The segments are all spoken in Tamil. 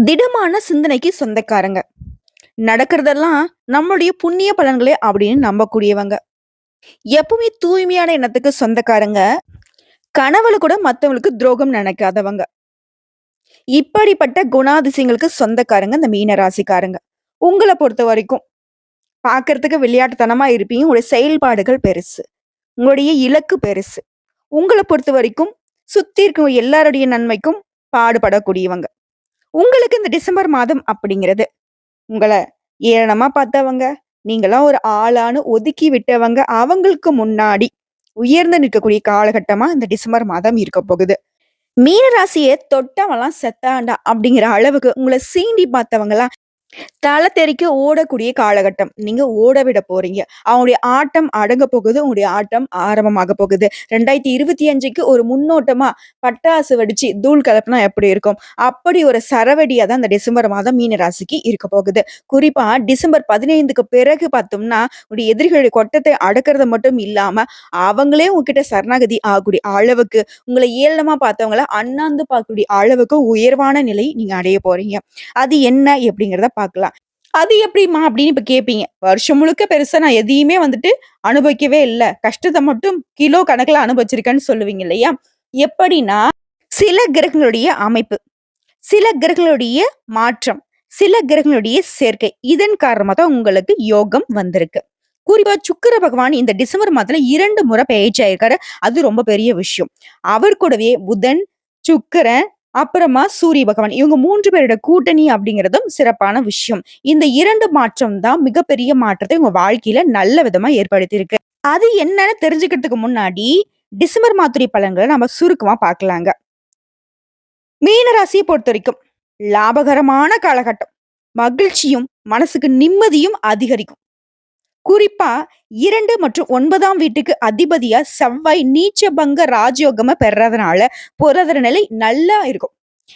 திடமான சிந்தனைக்கு சொந்தக்காரங்க. நடக்கிறதெல்லாம் நம்மளுடைய புண்ணிய பலன்களே அப்படின்னு நம்பக்கூடியவங்க. எப்பவுமே தூய்மையான எண்ணத்துக்கு சொந்தக்காரங்க. கனவுல கூட மத்தவங்களுக்கு துரோகம் நினைக்காதவங்க. இப்படிப்பட்ட குணாதிசயங்களுக்கு சொந்தக்காரங்க இந்த மீன ராசிக்காரங்க. உங்கள பொறுத்தவரைக்கும் பார்க்கறதுக்கு விளையாட்டுத்தனமா இருப்பீங்க. உங்களுடைய செயல்பாடுகள் பெருசு. உங்களுடைய இலக்கு பெருசு. உங்கள பொறுத்தவரைக்கும் சுத்தி இருக்கிற எல்லாருடைய நன்மைக்கும் பாடுபடக்கூடியவங்க. உங்களுக்கு இந்த டிசம்பர் மாதம் அப்படிங்கிறது உங்கள ஏளனமா பார்த்தவங்க, நீங்கலாம் ஒரு ஆளான்னு ஒதுக்கி விட்டவங்க, அவங்களுக்கு முன்னாடி உயர்ந்து நிற்கக்கூடிய காலகட்டமா இந்த டிசம்பர் மாதம் இருக்க போகுது. மீன ராசிய தொட்டவன்லாம் செத்தான்டா அப்படிங்கிற அளவுக்கு உங்கள சீண்டி பார்த்தவங்கலாம் தல தெறிக்க ஓடக்கூடிய காலகட்டம். நீங்க ஓட விட போறீங்க. அவங்களுடைய ஆட்டம் அடங்க போகுது. உங்களுடைய ஆட்டம் ஆரம்பமாக போகுது. 2025க்கு ஒரு முன்னோட்டமா பட்டாசு வெடிச்சு தூள் கலப்புனா எப்படி இருக்கும்? அப்படி ஒரு சரவெடியா தான் இந்த டிசம்பர் மாதம் மீன ராசிக்கு இருக்க போகுது. குறிப்பா டிசம்பர் 15க்கு பிறகு பார்த்தோம்னா, உங்களுடைய எதிரிகளுடைய கொட்டத்தை அடக்குறது மட்டும் இல்லாம, அவங்களே உங்ககிட்ட சரணாகதி ஆகக்கூடிய அளவுக்கு, உங்கள ஏளனமா பார்த்தவங்கள அண்ணாந்து பார்க்கக்கூடிய அளவுக்கு உயர்வான நிலை நீங்க அடைய போறீங்க. அது என்ன எப்படிங்கிறத பார்க்கலாம். அது எப்படிம்மா அப்படின்னு இப்ப கேட்பீங்க. வருஷம் முழுக்க பெருசா நான் எதையுமே அனுபவிக்கவே இல்ல. கஷ்டத்த மட்டும் கிலோ கணக்குல அனுபவிச்சிருக்கேன்னு சொல்லுவீங்க இல்லையா? எப்படின்னா, சில கிரகங்களுடைய அமைப்பு, சில கிரகங்களுடைய மாற்றம், சில கிரகங்களுடைய சேர்க்கை. இதன் காரணமா தான் உங்களுக்கு யோகம் வந்திருக்கு. குறிப்பா சுக்கிர பகவான் இந்த டிசம்பர் மாதத்துல 2 முறை பெயர்ச்சி ஆயிருக்காரு. அது ரொம்ப பெரிய விஷயம். அவர் கூடவே புதன், சுக்கிரன் அப்புறமா சூரிய பகவான். இவங்க 3 பேரோட கூட்டணி அப்படிங்கிறதும் சிறப்பான விஷயம். இந்த 2 மாற்றம் தான் மிகப்பெரிய மாற்றத்தை உங்க வாழ்க்கையில நல்ல விதமா ஏற்படுத்தியிருக்கு. அது என்னன்னு தெரிஞ்சுக்கிறதுக்கு முன்னாடி, டிசம்பர் மாதத்துடைய பலன்கள நம்ம சுருக்கமா பார்க்கலாங்க. மீன ராசியை பொறுத்தவரைக்கும் லாபகரமான காலகட்டம். மகிழ்ச்சியும், மனசுக்கு நிம்மதியும் அதிகரிக்கும். குறிப்பா 2 மற்றும் 9ஆம் வீட்டுக்கு அதிபதியா செவ்வாய் நீச்சபங்க ராஜயோகமா பெறதுனால பொருளாதார நிலை நல்லா இருக்கும்.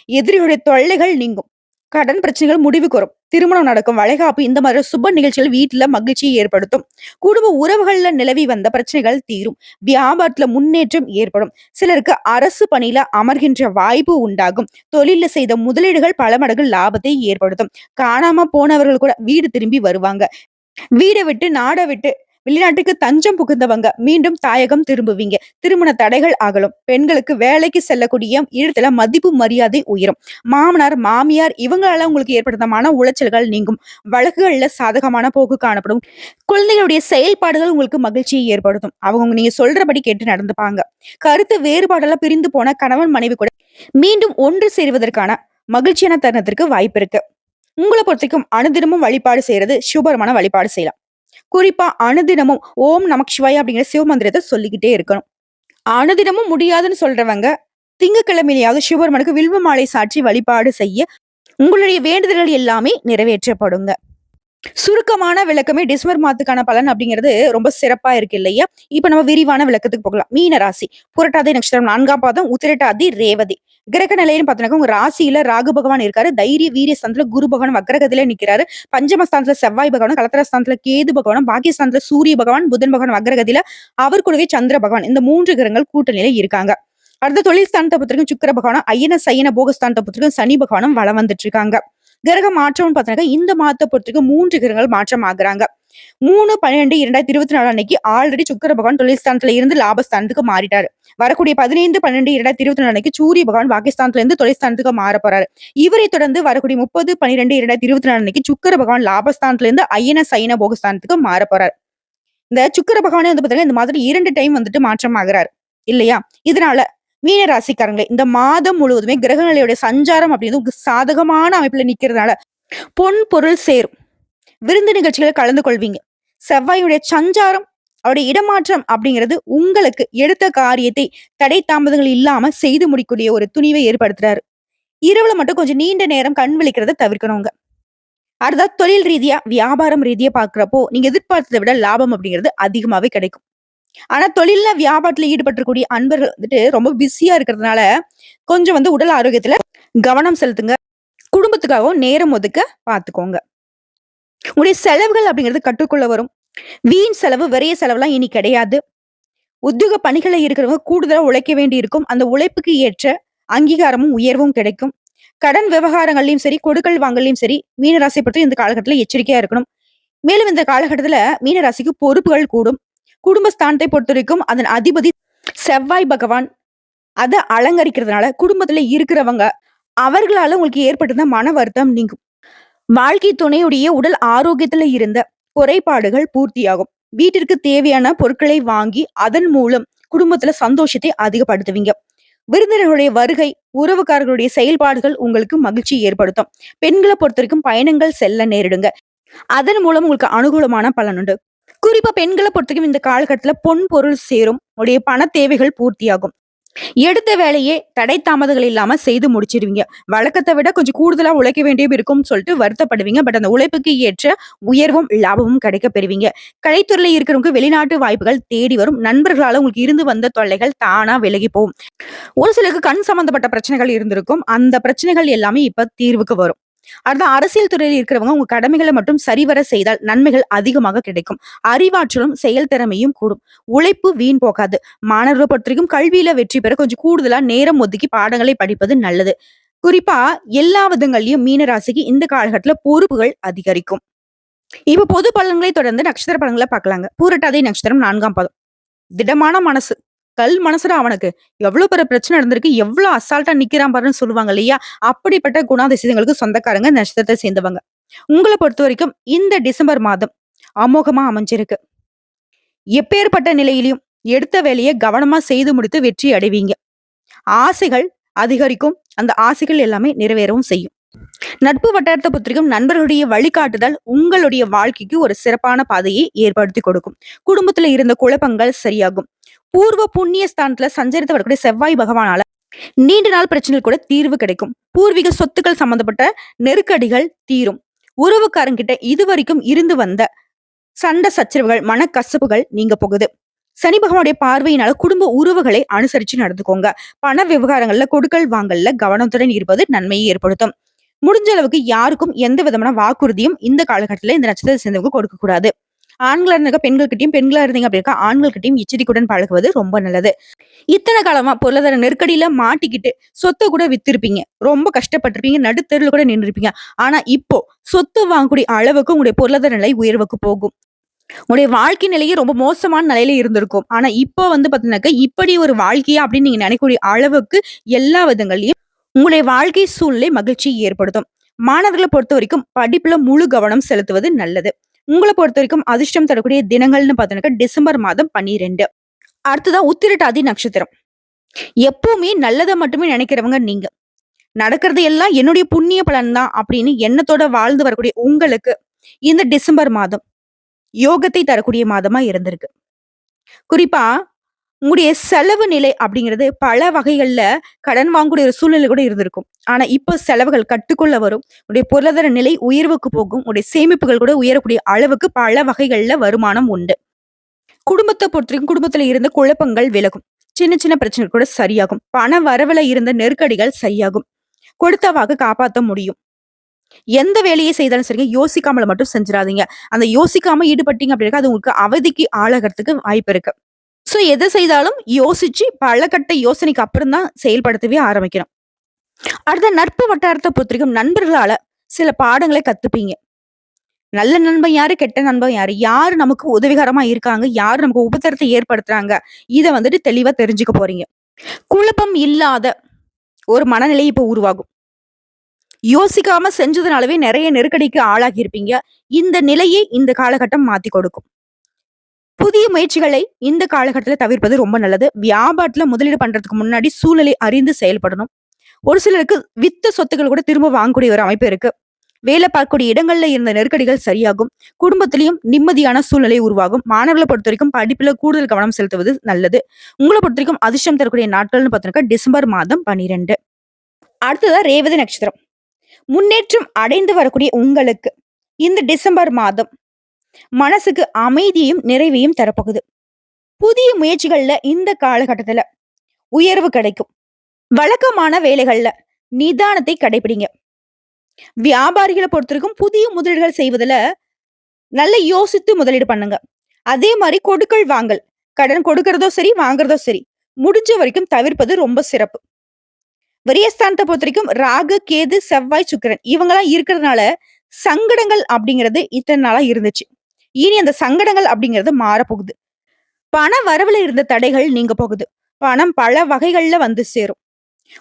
எதிரிகளுடைய தொல்லைகள் நீங்கும். கடன் பிரச்சனைகள் முடிவுக்கு வரும். திருமணம் நடக்கும். வளைகாப்பு இந்த மாதிரி சுப நிகழ்ச்சிகள் வீட்டுல மகிழ்ச்சியை ஏற்படுத்தும். குடும்ப உறவுகள்ல நிலவி வந்த பிரச்சனைகள் தீரும். வியாபாரத்துல முன்னேற்றம் ஏற்படும். சிலருக்கு அரசு பணியில அமர்கின்ற வாய்ப்பு உண்டாகும். தொழில செய்த முதலீடுகள் பல மடங்கு லாபத்தை ஏற்படுத்தும். காணாம போனவர்கள் கூட வீடு திரும்பி வருவாங்க. வீட விட்டு, நாட விட்டு, வெளிநாட்டுக்கு தஞ்சம் புகுந்தவங்க மீண்டும் தாயகம் திரும்புவீங்க. திருமண தடைகள் அகலும். பெண்களுக்கு வேலைக்கு செல்லக்கூடிய இடத்துல மதிப்பு மரியாதை உயரும். மாமனார், மாமியார் இவங்களால உங்களுக்கு ஏற்படுத்த மன உளைச்சல்கள் நீங்கும். வழக்குகள்ல சாதகமான போக்கு காணப்படும். குழந்தைகளுடைய செயல்பாடுகள் உங்களுக்கு மகிழ்ச்சியை ஏற்படுத்தும். அவங்க நீங்க சொல்றபடி கேட்டு நடந்துப்பாங்க. கருத்து வேறுபாடெல்லாம் பிரிந்து போன கணவன் மனைவி கூட மீண்டும் ஒன்று சேருவதற்கான மகிழ்ச்சியான தருணத்திற்கு வாய்ப்பு இருக்கு. உங்கள பொறுத்தவரைக்கும் அனுதினமும் வழிபாடு செய்யறது சுபகரமான வழிபாடு செய்யலாம். குறிப்பா அனுதினமும் ஓம் நமக் சிவாய அப்படிங்கிற சிவமந்திரத்தை சொல்லிக்கிட்டே இருக்கணும். அனுதினமும் முடியாதுன்னு சொல்றவங்க திங்கட்கிழமையிலாவது சிவபெருமானுக்கு வில்வ மாலை சாற்றி வழிபாடு செய்ய உங்களுடைய வேண்டுதல்கள் எல்லாமே நிறைவேற்றப்படுங்க. சுருக்கமான விளக்கமே டிசம்பர் மாதத்துக்கான பலன் அப்படிங்கிறது ரொம்ப சிறப்பா இருக்கு இல்லையா? இப்ப நம்ம விரிவான விளக்கத்துக்கு போகலாம். மீன ராசி புரட்டாதி நட்சத்திரம் 4ஆம் பாதம், உத்திரட்டாதி, ரேவதி. கிரக நிலைன்னு பார்த்தோம்னா உங்க ராசியில ராகு பகவான் இருக்காரு. தைரிய வீரிய ஸ்தானத்துல குரு பகவான் வக்ரகத்தில நிக்கிறாரு. பஞ்சமஸ்தானத்துல செவ்வாய் பகவான், கலத்திரஸ்தானத்துல கேது பகவான், பாக்கியஸ்தானத்துல சூரிய பகவான், புதன் பகவான் வக்ரகத்தில, அவர் கூடவே சந்திர பகவான். இந்த 3 கிரகங்கள் கூட்டணியில இருக்காங்க. அடுத்த தொழில் ஸ்தானத்தை பொறுத்தவரைக்கும் சுக்கிர பகவானும், ஐயன சைன போகஸ்தானத்தை பொறுத்தவரைக்கும் சனி பகவானும் வளம் வந்துட்டு இருக்காங்க. கிரக மாற்றம்னு பார்த்தீங்கன்னா இந்த மாதத்தை பொறுத்தவரைக்கும் 3 கிரகங்கள் மாற்றம் ஆகுறாங்க. 3/12/2024 அன்னைக்கு ஆல்ரெடி சுக்கிர பகவான் தொழில் ஸ்தானத்துல இருந்து லாபஸ்தானத்துக்கு மாறிட்டாரு. வரக்கூடிய 15/12/2024 அன்னைக்கு சூரிய பகவான் பாகிஸ்தானத்துல இருந்து தொழில் ஸ்தானத்துக்கு மாற போறாரு. இவரை தொடர்ந்து வரக்கூடிய 30/12/2024 அன்னைக்கு சுக்கிர பகவான் லாபஸ்தானத்துல இருந்து ஐயன சைன போகஸ்தானத்துக்கு மாற போறாரு. இந்த சுக்கிர பகவானே பாத்தீங்கன்னா இந்த மாதிரி 2 டைம் மாற்றம் ஆகுறாரு இல்லையா? இதனால மீன ராசிக்காரங்களே இந்த மாதம் முழுவதுமே கிரகங்களுடைய சஞ்சாரம் அப்படிங்கிறது சாதகமான அமைப்புல நிக்கிறதுனால பொன் பொருள் சேரும். விருந்து நிகழ்ச்சிகளை கலந்து கொள்வீங்க. செவ்வாயுடைய சஞ்சாரம் அவருடைய இடமாற்றம் அப்படிங்கிறது உங்களுக்கு எடுத்த காரியத்தை தடை தாமதங்கள் இல்லாம செய்து முடிக்கக்கூடிய ஒரு துணிவை ஏற்படுத்துறாரு. இரவுல மட்டும் கொஞ்சம் நீண்ட நேரம் கண் விழிக்கிறத தவிர்க்கணுங்க. அடுத்தா தொழில் ரீதியா வியாபாரம் ரீதியா பாக்குறப்போ நீங்க எதிர்பார்த்ததை விட லாபம் அப்படிங்கிறது அதிகமாவே கிடைக்கும். ஆனா தொழில்ல வியாபாரத்துல ஈடுபட்டிருக்கக்கூடிய அன்பர்கள் ரொம்ப பிஸியா இருக்கிறதுனால கொஞ்சம் உடல் ஆரோக்கியத்துல கவனம் செலுத்துங்க. குடும்பத்துக்காகவும் நேரம் ஒதுக்க பாத்துக்கோங்க. உங்களுடைய செலவுகள் அப்படிங்கிறது கட்டுக்குள்ள வரும். வீண் செலவு, விரைய செலவுலாம் இனி கிடையாது. உத்தியோக பணிகளை இருக்கிறவங்க கூடுதலா உழைக்க வேண்டி இருக்கும். அந்த உழைப்புக்கு ஏற்ற அங்கீகாரமும் உயர்வும் கிடைக்கும். கடன் விவகாரங்கள்லயும் சரி, கொடுக்கல் வாங்கல்லயும் சரி, மீன ராசிய பொறுத்தவரைக்கும் இந்த காலகட்டத்தில எச்சரிக்கையா இருக்கணும். மேலும் இந்த காலகட்டத்தில மீன ராசிக்கு பொறுப்புகள் கூடும். குடும்பஸ்தானத்தை பொறுத்தவரைக்கும் அதன் அதிபதி செவ்வாய் பகவான் அத அலங்கரிக்கிறதுனால, குடும்பத்தில இருக்கிறவங்க, அவர்களால உங்களுக்கு ஏற்பட்டிருந்த மன வருத்தம் நீங்கும். வாழ்க்கை துணையுடைய உடல் ஆரோக்கியத்துல இருந்த குறைபாடுகள் பூர்த்தியாகும். வீட்டிற்கு தேவையான பொருட்களை வாங்கி அதன் மூலம் குடும்பத்துல சந்தோஷத்தை அதிகப்படுத்துவீங்க. விருந்தினர்களுடைய வருகை, உறவுக்காரர்களுடைய செயல்பாடுகள் உங்களுக்கு மகிழ்ச்சி ஏற்படுத்தும். பெண்களை பொறுத்தவரைக்கும் பயணங்கள் செல்ல நேரிடுங்க. அதன் மூலம் உங்களுக்கு அனுகூலமான பலன் உண்டு. குறிப்பா பெண்களை பொறுத்தவரைக்கும் இந்த காலகட்டத்துல பொன் பொருள் சேரும். உடைய பண தேவைகள் பூர்த்தியாகும். எடுத்த வேலையே தடை தாமதங்கள் இல்லாம செய்து முடிச்சிருவீங்க. வழக்கத்தை விட கொஞ்சம் கூடுதலா உழைக்க வேண்டியது இருக்கும்னு சொல்லிட்டு வருத்தப்படுவீங்க. பட் அந்த உழைப்புக்கு ஏற்ற உயர்வும், லாபமும் கிடைக்கப் பெறுவீங்க. கலைத்துறையில இருக்கிறவங்க வெளிநாட்டு வாய்ப்புகள் தேடி வரும். நண்பர்களால உங்களுக்கு இருந்து வந்த தொல்லைகள் தானா விலகி போகும். ஒரு சிலருக்கு கண் சம்பந்தப்பட்ட பிரச்சனைகள் இருந்திருக்கும். அந்த பிரச்சனைகள் எல்லாமே இப்ப தீர்வுக்கு வரும். அடுத்து அரசியல் துறையில் இருக்கிறவங்க உங்க கடமைகளை மட்டும் சரிவர செய்தால் நன்மைகள் அதிகமாக கிடைக்கும். அறிவாற்றலும் செயல் திறமையும் கூடும். உழைப்பு வீண் போகாது. மாணவர்களை பொறுத்தவரைக்கும் கல்வியில வெற்றி பெற கொஞ்சம் கூடுதலா நேரம் ஒதுக்கி பாடங்களை படிப்பது நல்லது. குறிப்பா எல்லா விதங்கள்லயும் மீன ராசிக்கு இந்த காலகட்டத்துல பொறுப்புகள் அதிகரிக்கும். இப்ப பொது பலன்களை தொடர்ந்து நட்சத்திர பலன்களை பார்க்கலாங்க. பூரட்டாதி நட்சத்திரம் 4ஆம் பாதம். திடமான மனசு. கல் மனசுடா அவனுக்கு. எவ்வளவு பெரிய பிரச்சனை நடந்திருக்கு. எவ்வளவு அசால்ட்டா நிக்கிறான் பாருன்னு சொல்லுவாங்க இல்லையா? அப்படிப்பட்ட குணாதிசயங்களுக்கு சொந்தக்காரங்க நட்சத்திரத்தை சேர்ந்தவங்க. உங்கள பொறுத்தவரைக்கும் இந்த டிசம்பர் மாதம் அமோகமா அமைஞ்சிருக்கு. எப்பேற்பட்ட நிலையிலும் எடுத்த வேலையை கவனமா செய்து முடித்து வெற்றி அடைவீங்க. ஆசைகள் அதிகரிக்கும். அந்த ஆசைகள் எல்லாமே நிறைவேறவும் செய்யும். நட்பு வட்டாரத்தை பொறுத்தவரைக்கும் நண்பர்களுடைய வழிகாட்டுதல் உங்களுடைய வாழ்க்கைக்கு ஒரு சிறப்பான பாதையை ஏற்படுத்தி கொடுக்கும். குடும்பத்துல இருந்த குழப்பங்கள் சரியாகும். பூர்வ புண்ணிய ஸ்தானத்துல சஞ்சரித்து வரக்கூடிய செவ்வாய் பகவானால நீண்ட நாள் பிரச்சனைகள் கூட தீர்வு கிடைக்கும். பூர்வீக சொத்துக்கள் சம்பந்தப்பட்ட நெருக்கடிகள் தீரும். உறவுக்காரங்கிட்ட இதுவரைக்கும் இருந்து வந்த சண்டை சச்சரவுகள், மனக்கசப்புகள் நீங்க போகுது. சனி பகவானுடைய பார்வையினால குடும்ப உறவுகளை அனுசரிச்சு நடந்துக்கோங்க. பண விவகாரங்கள்ல கொடுக்கல் வாங்கல்ல கவனத்துடன் இருப்பது நன்மையை ஏற்படுத்தும். முடிஞ்ச அளவுக்கு யாருக்கும் எந்த விதமான வாக்குறுதியும் இந்த காலகட்டத்துல இந்த நட்சத்திரத்தை சேர்ந்தவங்க கொடுக்க கூடாது. ஆண்களா இருந்தாக்க பெண்கள் கிட்டயும், பெண்களா இருந்தீங்க அப்படின்னா ஆண்கள் கிட்டயும் எச்சரிக்கையுடன் பழகுவது ரொம்ப நல்லது. இத்தனை காலமா பொருளாதார நெருக்கடியில மாட்டிக்கிட்டு சொத்தை கூட வித்திருப்பீங்க. ரொம்ப கஷ்டப்பட்டிருப்பீங்க. நடுத்தெருல கூட நின்றுருப்பீங்க. ஆனா இப்போ சொத்து வாங்கக்கூடிய அளவுக்கு உங்களுடைய பொருளாதார நிலை உயர்வுக்கு போகும். உங்களுடைய வாழ்க்கை நிலையே ரொம்ப மோசமான நிலையில இருந்திருக்கும். ஆனா இப்போ பாத்தீங்கன்னாக்க இப்படி ஒரு வாழ்க்கையா அப்படின்னு நீங்க நினைக்கக்கூடிய அளவுக்கு எல்லா விதங்கள்லயும் உங்களுடைய வாழ்க்கை சூழ்நிலை மகிழ்ச்சியை ஏற்படுத்தும். மாணவர்களை பொறுத்த வரைக்கும் படிப்புல முழு கவனம் செலுத்துவது நல்லது. உங்கள பொறுத்தவரைக்கும் அதிர்ஷ்டம் தரக்கூடிய தினங்கள்னு பார்த்தோம்னாக்கா டிசம்பர் மாதம் 12. அடுத்ததா உத்திரட்டாதி நட்சத்திரம். எப்பவுமே நல்லதை மட்டுமே நினைக்கிறவங்க நீங்க. நடக்கிறது எல்லாம் என்னுடைய புண்ணிய பலன் தான் அப்படின்னு எண்ணத்தோட வாழ்ந்து வரக்கூடிய உங்களுக்கு இந்த டிசம்பர் மாதம் யோகத்தை தரக்கூடிய மாதமா இருந்திருக்கு. குறிப்பா உங்களுடைய செலவு நிலை அப்படிங்கிறது பல வகைகள்ல கடன் வாங்கக்கூடிய ஒரு சூழ்நிலை கூட இருந்திருக்கும். ஆனா இப்ப செலவுகள் கட்டுக்குள்ள வரும். உடைய பொருளாதார நிலை உயர்வுக்கு போகும். உடைய சேமிப்புகள் கூட உயரக்கூடிய அளவுக்கு பல வகைகள்ல வருமானம் உண்டு. குடும்பத்தை பொறுத்தவரைக்கும் குடும்பத்துல இருந்த குழப்பங்கள் விலகும். சின்ன சின்ன பிரச்சனைகள் கூட சரியாகும். பண வரவுல இருந்த நெருக்கடிகள் சரியாகும். கொடுத்த வாக்கு காப்பாற்ற முடியும். எந்த வேலையை செய்தாலும் சரி யோசிக்காமல மட்டும் செஞ்சிடாதீங்க. அந்த யோசிக்காம ஈடுபட்டீங்க அப்படின்னா அது உங்களுக்கு அவதிக்கு ஆளாகிறதுக்கு வாய்ப்பு இருக்கு. சோ எதை செய்தாலும் யோசிச்சு பலகட்ட யோசனைக்கு அப்புறம் தான் செயல்படுத்தவே ஆரம்பிக்கணும். அடுத்த நட்பு வட்டாரத்தை பொறுத்தவரைக்கும் நண்பர்களால சில பாடங்களை கத்துப்பீங்க. நல்ல நண்பன் யாரு, கெட்ட நண்பன் யாரு, யாரு நமக்கு உதவிகரமா இருக்காங்க, யாரு நமக்கு உபத்திரத்தை ஏற்படுத்துறாங்க, இத தெளிவா தெரிஞ்சுக்க போறீங்க. குழப்பம் இல்லாத ஒரு மனநிலை இப்ப உருவாகும். யோசிக்காம செஞ்சதுனாலவே நிறைய நெருக்கடிக்கு ஆளாகி இருப்பீங்க. இந்த நிலையை இந்த காலகட்டம் மாத்தி கொடுக்கும். புதிய முயற்சிகளை இந்த காலகட்டத்துல தவிர்ப்பது ரொம்ப நல்லது. வியாபாரத்துல முதலீடு பண்றதுக்கு முன்னாடி சூழ்நிலை அறிந்து செயல்படணும். ஒரு சிலருக்கு வித்த சொத்துக்கள் கூட திரும்ப வாங்கக்கூடிய ஒரு அமைப்பு இருக்கு. வேலை பார்க்கக்கூடிய இடங்கள்ல இருந்த நெருக்கடிகள் சரியாகும். குடும்பத்திலையும் நிம்மதியான சூழ்நிலை உருவாகும். மாணவர்களை பொறுத்த வரைக்கும் படிப்புல கூடுதல் கவனம் செலுத்துவது நல்லது. உங்களை பொறுத்த வரைக்கும் அதிர்ஷ்டம் தரக்கூடிய நாட்கள்னு பார்த்தீங்கன்னா டிசம்பர் மாதம் 12. அடுத்ததா ரேவதி நட்சத்திரம். முன்னேற்றம் அடைந்து வரக்கூடிய உங்களுக்கு இந்த டிசம்பர் மாதம் மனசுக்கு அமைதியையும் நிறைவையும் தரப்போகுது. புதிய முயற்சிகள்ல இந்த காலகட்டத்துல உயர்வு கிடைக்கும். வழக்கமான வேலைகள்ல நிதானத்தை கடைபிடிங்க. வியாபாரிகளை பொறுத்தவரைக்கும் புதிய முதலீடுகள் செய்வதுல நல்ல யோசித்து முதலீடு பண்ணுங்க. அதே மாதிரி கொடுக்கல் வாங்கல், கடன் கொடுக்கறதோ சரி வாங்குறதோ சரி முடிஞ்ச வரைக்கும் தவிர்ப்பது ரொம்ப சிறப்பு. விரயஸ்தானத்தை பொறுத்த வரைக்கும் ராகு, கேது, செவ்வாய், சுக்கிரன் இவங்கெல்லாம் இருக்கிறதுனால சங்கடங்கள் அப்படிங்கிறது இத்தனை நாளா இருந்துச்சு. இனி அந்த சங்கடங்கள் அப்படிங்கிறது மாறப்போகுது. பண வரவுல இருந்த தடைகள் நீங்க போகுது. பணம் பல வகைகள்ல வந்து சேரும்.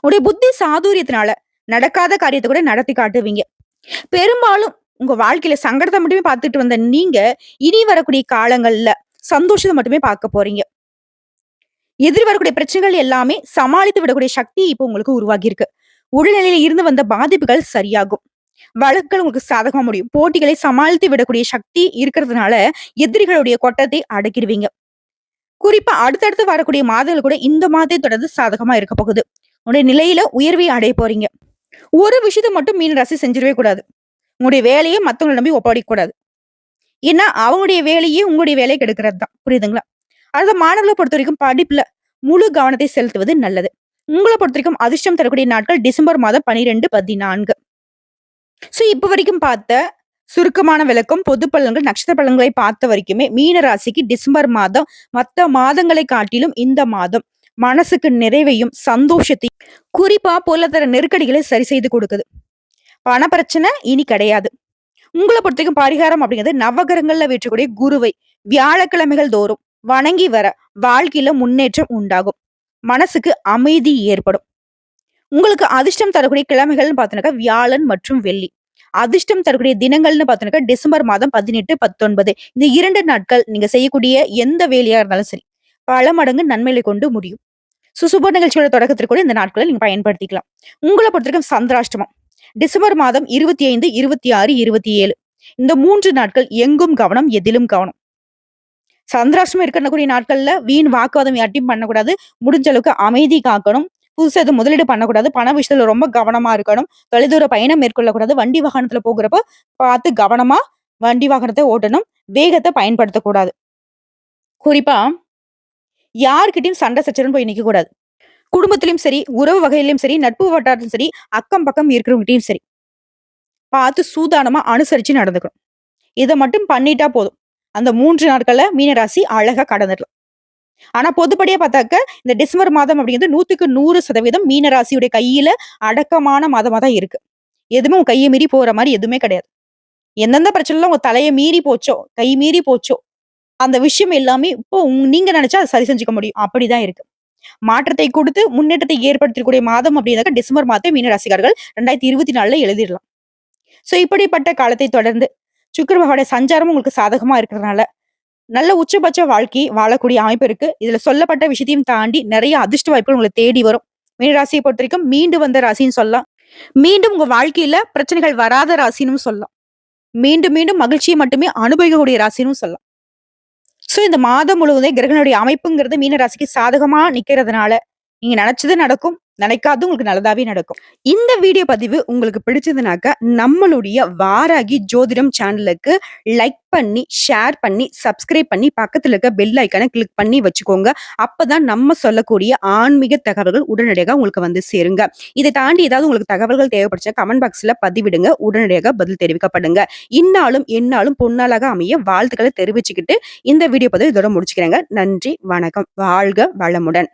உடைய புத்தி சாதுரியத்தினால நடக்காத காரியத்தை கூட நடத்தி காட்டுவீங்க. பெரும்பாலும் உங்க வாழ்க்கையில சங்கடத்தை மட்டுமே பார்த்துட்டு வந்த நீங்க இனி வரக்கூடிய காலங்கள்ல சந்தோஷத்தை மட்டுமே பார்க்க போறீங்க. எதிர் வரக்கூடிய பிரச்சனைகள் எல்லாமே சமாளித்து விடக்கூடிய சக்தி இப்போ உங்களுக்கு உருவாகி இருக்கு. உடல்நிலையில இருந்து வந்த பாதிப்புகள் சரியாகும். வழக்குகள் உங்களுக்கு சாதகமா முடியும். போட்டிகளை சமாளித்து விடக்கூடிய சக்தி இருக்கிறதுனால எதிரிகளுடைய கொட்டத்தை அடக்கிடுவீங்க. குறிப்பா அடுத்தடுத்து வரக்கூடிய மாதங்கள் கூட இந்த மாதிரி தொடர்ந்து சாதகமா இருக்க போகுது. உங்களுடைய நிலையில உயர்வை அடைய போறீங்க. ஒரு விஷயத்த மட்டும் மீன ராசி செஞ்சிடவே கூடாது. உங்களுடைய வேலையை மத்தவங்களை நம்பி ஒப்படைக்க கூடாது. ஏன்னா அவங்களுடைய வேலையே உங்களுடைய வேலையை கெடுக்கிறது தான். புரியுதுங்களா? அடுத்த மாணவர்களை பொறுத்த வரைக்கும் படிப்புல முழு கவனத்தை செலுத்துவது நல்லது. உங்களை பொறுத்த வரைக்கும் அதிர்ஷ்டம் தரக்கூடிய நாட்கள் டிசம்பர் மாதம் 12, 14. சோ இப்ப வரைக்கும் பார்த்த சுருக்கமான விளக்கம், பொது பலன்கள், நட்சத்திர பலன்களை பார்த்த வரைக்குமே மீன ராசிக்கு டிசம்பர் மாதம் மத்த மாதங்களை காட்டிலும் இந்த மாதம் மனசுக்கு நிறைவையும் சந்தோஷத்தையும், குறிப்பா பொருளாதார நெருக்கடிகளை சரி செய்து கொடுக்குது. பண பிரச்சனை இனி கிடையாது. உங்களை பொறுத்த வரைக்கும் பரிகாரம் அப்படிங்கிறது நவகிரகங்கள்ல வீற்றக்கூடிய குருவை வியாழக்கிழமைகள் தோறும் வணங்கி வர வாழ்க்கையில முன்னேற்றம் உண்டாகும். மனசுக்கு அமைதி ஏற்படும். உங்களுக்கு அதிர்ஷ்டம் தரக்கூடிய கிழமைகள்னு பார்த்தீங்கன்னா வியாழன் மற்றும் வெள்ளி. அதிர்ஷ்டம் தரக்கூடிய தினங்கள்னு பார்த்தீங்கன்னா டிசம்பர் மாதம் 18, 19 இந்த 2 நாட்கள் நீங்க செய்யக்கூடிய எந்த வேலையா இருந்தாலும் சரி பல மடங்கு நன்மைகளை கொண்டு முடியும். சுப நிகழ்ச்சியோட தொடக்கத்திற்கு கூட இந்த நாட்களை நீங்க பயன்படுத்திக்கலாம். உங்களை பொறுத்த வரைக்கும் சந்திராஷ்டமம் டிசம்பர் மாதம் 25, 26, 27 இந்த 3 நாட்கள் எங்கும் கவனம், எதிலும் கவனம். சந்திராஷ்டமம் இருக்கக்கூடிய நாட்கள்ல வீண் வாக்குவாதம் யார்ட்டையும் பண்ணக்கூடாது. முடிஞ்ச அளவுக்கு அமைதி காக்கணும். புதுசா எதுவும் முதலீடு பண்ணக்கூடாது. பண விஷயத்துல ரொம்ப கவனமா இருக்கணும். தொலைதூர பயணம் மேற்கொள்ளக்கூடாது. வண்டி வாகனத்துல போகிறப்ப பார்த்து கவனமா வண்டி வாகனத்தை ஓட்டணும். வேகத்தை பயன்படுத்தக்கூடாது. குறிப்பா யார்கிட்டயும் சண்டை சச்சரவுன்னு போய் நிக்க கூடாது. குடும்பத்திலயும் சரி, உறவு வகையிலும் சரி, நட்பு வட்டாரத்திலும் சரி, அக்கம் பக்கம் இருக்கிறவங்ககிட்டயும் சரி பார்த்து சூதானமா அனுசரிச்சு நடந்துக்கணும். இதை மட்டும் பண்ணிட்டா போதும். அந்த 3 நாட்கள்ல மீனராசி அழகா கடந்துடலாம். ஆனா பொதுப்படியா பார்த்தாக்க இந்த டிசம்பர் மாதம் அப்படிங்கிறது 100க்கு 100% மீனராசியுடைய கையில அடக்கமான மாதமா தான் இருக்கு. எதுவுமே உங்க கையை மீறி போற மாதிரி எதுவுமே கிடையாது. எந்தெந்த பிரச்சனைலாம் உங்க தலையை மீறி போச்சோ, கை மீறி போச்சோ, அந்த விஷயம் எல்லாமே இப்போ நீங்க நினைச்சா அதை சரி செஞ்சுக்க முடியும். அப்படிதான் இருக்கு. மாற்றத்தை கொடுத்து முன்னேற்றத்தை ஏற்படுத்தக்கூடிய மாதம் அப்படின்னாக்க டிசம்பர் மாதம் மீனராசிக்காரர்கள் 2024ல எழுதிடலாம். சோ இப்படிப்பட்ட காலத்தை தொடர்ந்து சுக்கிர பகவானுடைய சஞ்சாரம் உங்களுக்கு சாதகமா இருக்கிறதுனால நல்ல உச்சபட்ச வாழ்க்கை வாழக்கூடிய அமைப்பு இருக்கு. இதுல சொல்லப்பட்ட விஷயத்தையும் தாண்டி நிறைய அதிர்ஷ்ட வாய்ப்புகள் உங்களை தேடி வரும். மீனராசியை பொறுத்த வரைக்கும் மீண்டு வந்த ராசின்னு சொல்லலாம். மீண்டும் உங்க வாழ்க்கையில பிரச்சனைகள் வராத ராசின்னு சொல்லலாம். மீண்டும் மீண்டும் மகிழ்ச்சியை மட்டுமே அனுபவிக்கக்கூடிய ராசின்னு சொல்லலாம். சோ இந்த மாதம் முழுவதும் கிரகனுடைய அமைப்புங்கிறது மீன ராசிக்கு சாதகமா நிக்கிறதுனால நீங்க நினைச்சது நடக்கும், நினைக்காது உங்களுக்கு நல்லதாவே நடக்கும். இந்த வீடியோ பதிவு உங்களுக்கு பிடிச்சதுனாக்க நம்மளுடைய வாராகி ஜோதிடம் சேனலுக்கு லைக் பண்ணி, ஷேர் பண்ணி, சப்ஸ்கிரைப் பண்ணி பக்கத்துல இருக்க பெல் ஐக்கானை கிளிக் பண்ணி வச்சுக்கோங்க. அப்பதான் நம்ம சொல்லக்கூடிய ஆன்மீக தகவல்கள் உடனடியாக உங்களுக்கு வந்து சேருங்க. இதை தாண்டி ஏதாவது உங்களுக்கு தகவல்கள் தேவைப்படுச்சா கமெண்ட் பாக்ஸ்ல பதிவிடுங்க. உடனடியாக பதில் தெரிவிக்கப்படுங்க. இந்நாளும் எந்நாளும் பொன்னாளாக அமைய வாழ்த்துக்களை தெரிவிச்சுக்கிட்டு இந்த வீடியோ பதிவு இதோட முடிச்சுக்கிறேங்க. நன்றி, வணக்கம், வாழ்க வளமுடன்.